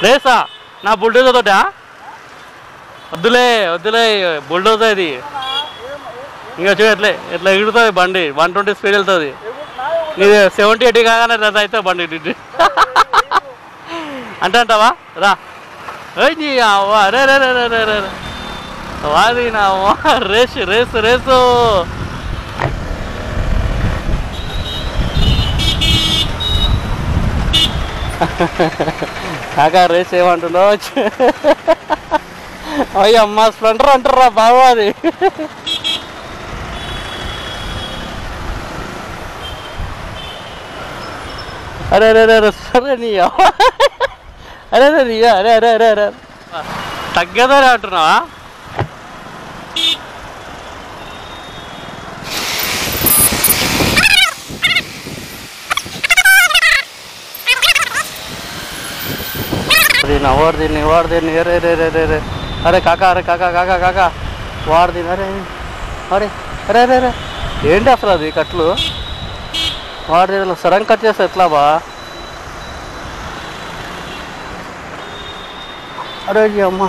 రేసా నా బుల్డోజర్ తోటా? వద్దులే వద్దులే, బుల్డోజర్ ఇది. ఇంకా చూ ఎట్లా ఎట్లా ఎగురుతుంది బండి, 120 స్పీడ్ వెళ్తుంది. నీది 70, 80 కాగానే రద్దు అవుతుంది బండి అంటే అంటావా? రా నీ అవ్వ, రే రే రే రే రే వాది నా అవ్వ, రేసు రేసు రేసు. కాకా రేస్ ఏమంటున్నావు? అయ్యమ్మ స్ప్లెండర్ అంటారా బాబు అది. అరే అరే అరే సరే నీ అరే అరే నీ అరే అరే అరే అరే తగ్గదరే అంటున్నావా? వాడు దీన్ని వాడు దీన్ని అరే రే రే రే రే అరే కాకా, అరే కాకా కాకా కాకా వాడు దీన్ని అరే అరే అరే అరే అరే ఏంటి అసలు అది కట్లు? వాడు దీనిలో సడన్ కట్ చేస్తే ఎట్లా బా? అరే అమ్మ